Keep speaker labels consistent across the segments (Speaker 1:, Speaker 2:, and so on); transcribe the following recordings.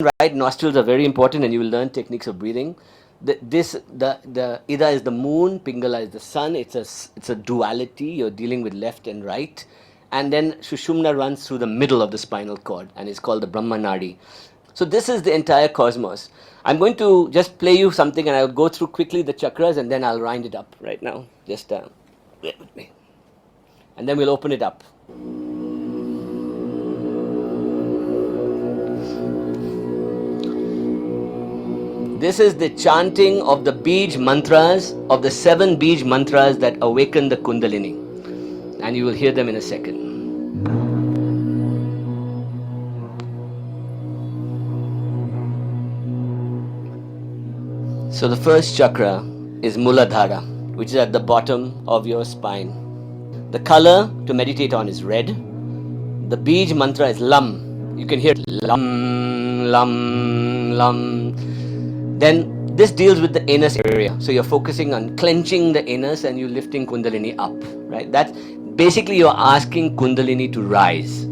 Speaker 1: right nostrils are very important, and you will learn techniques of breathing. The Ida is the moon, Pingala is the sun. It's a duality. You're dealing with left and right, and then Shushumna runs through the middle of the spinal cord and is called the Brahma Nadi. So this is the entire cosmos. I'm going to just play you something, and I'll go through quickly the chakras, and then I'll wind it up right now. Just bear with me, and then we'll open it up. This is the chanting of the Bij mantras, of the 7 Bij mantras that awaken the Kundalini. And you will hear them in a second. So the first chakra is Muladhara, which is at the bottom of your spine. The color to meditate on is red. The Bij mantra is Lam. You can hear Lam, Lam, Lam. Then this deals with the anus area. So you're focusing on clenching the anus and you're lifting Kundalini up, right? That's basically you're asking Kundalini to rise.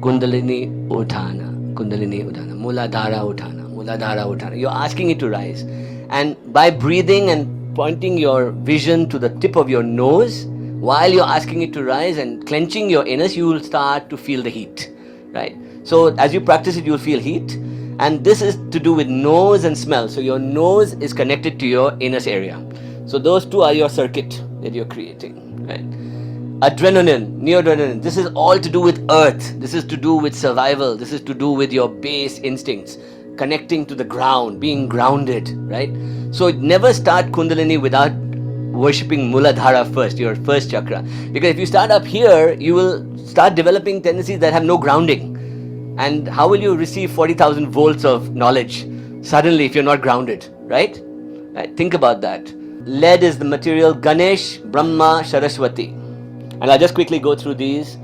Speaker 1: Kundalini Uthana, Kundalini Uthana, Muladhara Uthana, Muladhara Uthana. You're asking it to rise. And by breathing and pointing your vision to the tip of your nose, while you're asking it to rise and clenching your anus, you will start to feel the heat, right? So as you practice it, you'll feel heat. And this is to do with nose and smell. So your nose is connected to your anus area. So those two are your circuit that you're creating, right? Adrenaline, neoadrenaline, this is all to do with earth. This is to do with survival. This is to do with your base instincts, connecting to the ground, being grounded, right? So never start Kundalini without worshipping Muladhara first, your first chakra. Because if you start up here, you will start developing tendencies that have no grounding. And how will you receive 40,000 volts of knowledge suddenly if you're not grounded, right? Think about that. Lead is the material Ganesh, Brahma, Saraswati. And I'll just quickly go through these.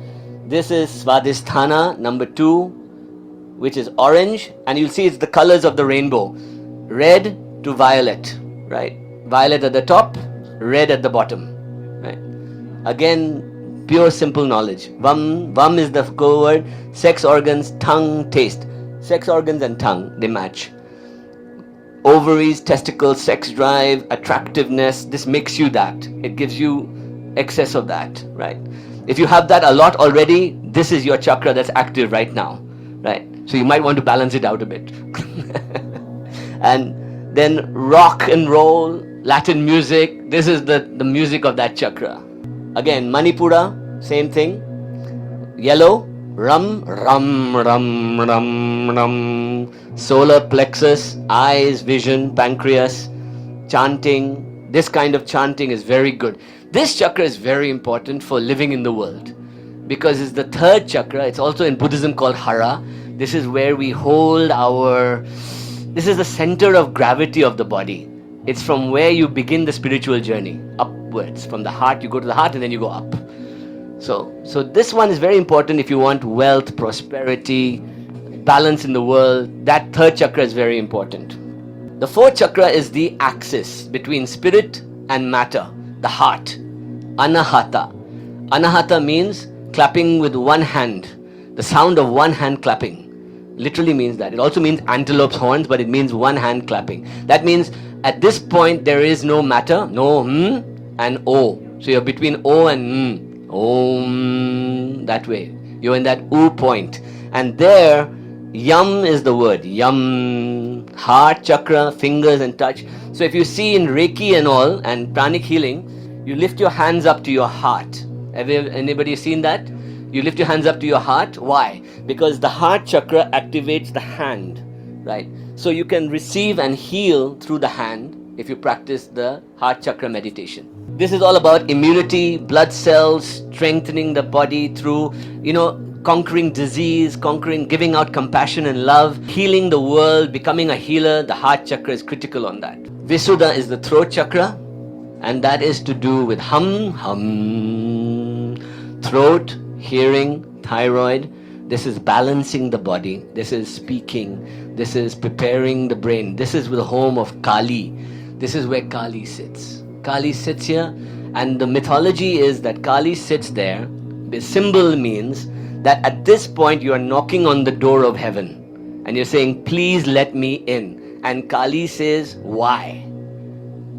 Speaker 1: This is Svadhisthana, number 2, which is orange. And you'll see it's the colors of the rainbow. Red to violet, right? Violet at the top, red at the bottom, right? Again, pure simple knowledge. Vam is the code word. Sex organs, tongue, taste. Sex organs and tongue, they match. Ovaries, testicles, sex drive, attractiveness. This makes you that. It gives you excess of that, right? If you have that a lot already, this is your chakra that's active right now, right? So you might want to balance it out a bit. And then rock and roll, Latin music. This is the music of that chakra. Again, Manipura, same thing. Yellow, rum, rum, rum, rum, rum. Solar plexus, eyes, vision, pancreas, chanting. This kind of chanting is very good. This chakra is very important for living in the world because it's the third chakra. It's also in Buddhism called Hara. This is where we hold this is the center of gravity of the body. It's from where you begin the spiritual journey, upwards. From the heart, you go to the heart and then you go up. So this one is very important if you want wealth, prosperity, balance in the world. That third chakra is very important. The fourth chakra is the axis between spirit and matter, the heart. Anahata. Anahata means clapping with one hand. The sound of one hand clapping. Literally means that. It also means antelope's horns, but it means one hand clapping. That means at this point there is no matter, no and O. So you're between O and Om, that way. You're in that U point. And there, Yam is the word. Yam, heart chakra, fingers and touch. So if you see in Reiki and all, and pranic healing, you lift your hands up to your heart. Have anybody seen that? You lift your hands up to your heart. Why? Because the heart chakra activates the hand, right? So you can receive and heal through the hand if you practice the heart chakra meditation. This is all about immunity, blood cells, strengthening the body through, conquering disease, giving out compassion and love, healing the world, becoming a healer. The heart chakra is critical on that. Visuddha is the throat chakra, and that is to do with hum, throat, hearing, thyroid. This is balancing the body. This is speaking. This is preparing the brain. This is the home of Kali. This is where Kali sits. Kali sits here, and the mythology is that Kali sits there. The symbol means that at this point you are knocking on the door of heaven. And you're saying, please let me in. And Kali says, why?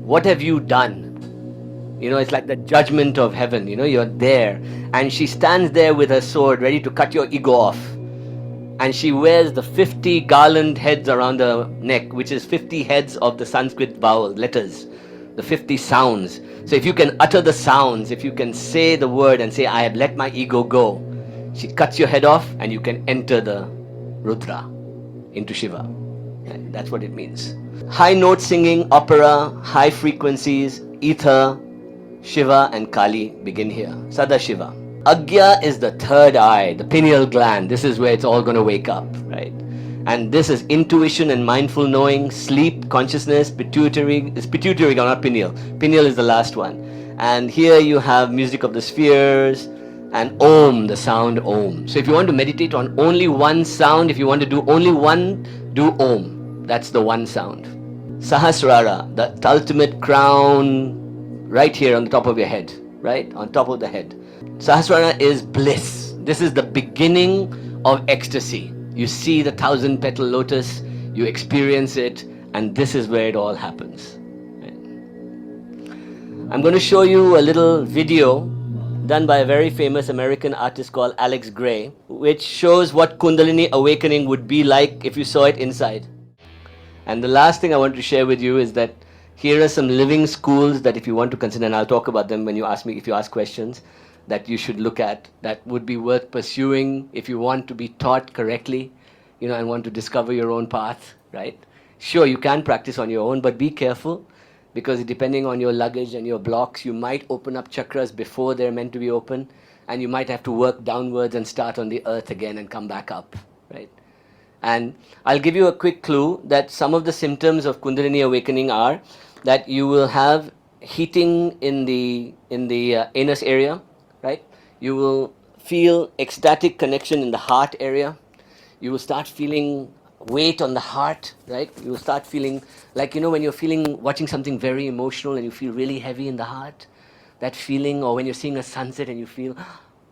Speaker 1: What have you done? You know, it's like the judgment of heaven. You know, you're there. And she stands there with her sword, ready to cut your ego off. And she wears the 50 garland heads around her neck, which is 50 heads of the Sanskrit vowel letters, the 50 sounds. So if you can utter the sounds, if you can say the word and say, I have let my ego go, she cuts your head off and you can enter the Rudra into Shiva. And that's what it means. High note singing, opera, high frequencies, ether, Shiva and Kali begin here. Sada Shiva. Agya is the third eye, the pineal gland. This is where it's all going to wake up, right? And this is intuition and mindful knowing, sleep, consciousness, pituitary. It's pituitary, not pineal. Pineal is the last one. And here you have music of the spheres and Om, the sound Om. So if you want to meditate on only one sound, if you want to do only one, do Om. That's the one sound. Sahasrara, the ultimate crown, right here on the top of your head, right? On top of the head. Sahasrara is bliss. This is the beginning of ecstasy. You see the 1,000-petal lotus, you experience it, and this is where it all happens. Right? I'm going to show you a little video done by a very famous American artist called Alex Gray, which shows what Kundalini awakening would be like if you saw it inside. And the last thing I want to share with you is that here are some living schools that if you want to consider, and I'll talk about them when you ask me, if you ask questions, that you should look at, that would be worth pursuing if you want to be taught correctly, you know, and want to discover your own path, right? Sure, you can practice on your own, but be careful, because depending on your luggage and your blocks, you might open up chakras before they're meant to be open, and you might have to work downwards and start on the earth again and come back up, right? And I'll give you a quick clue that some of the symptoms of Kundalini awakening are that you will have heating in the anus area, right? You will feel ecstatic connection in the heart area. You will start feeling weight on the heart, right? You will start feeling like, you know, when you're watching something very emotional and you feel really heavy in the heart, that feeling, or when you're seeing a sunset and you feel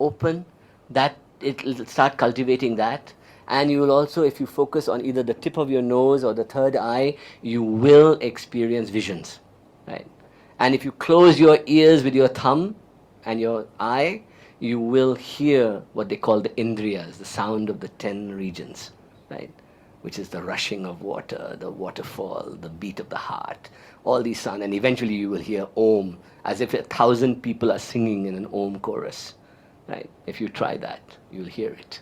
Speaker 1: open, that it'll start cultivating that. And you will also, if you focus on either the tip of your nose or the third eye, you will experience visions, right? And if you close your ears with your thumb and your eye, you will hear what they call the Indriyas, the sound of the 10 regions, right? Which is the rushing of water, the waterfall, the beat of the heart, all these sounds. And eventually you will hear Om, as if 1,000 people are singing in an Om chorus, right? If you try that, you'll hear it.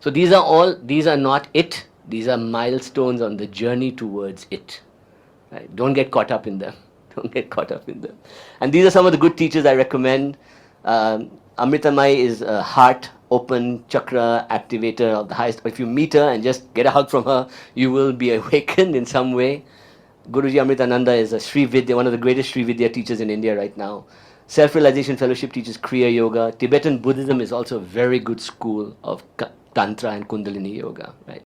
Speaker 1: So these are not it. These are milestones on the journey towards it. Right? Don't get caught up in them. Don't get caught up in them. And these are some of the good teachers I recommend. Amritamai is a heart open chakra activator of the highest. If you meet her and just get a hug from her, you will be awakened in some way. Guruji Amritananda is a Sri Vidya, one of the greatest Sri Vidya teachers in India right now. Self-Realization Fellowship teaches Kriya Yoga. Tibetan Buddhism is also a very good school of Tantra and Kundalini Yoga, right?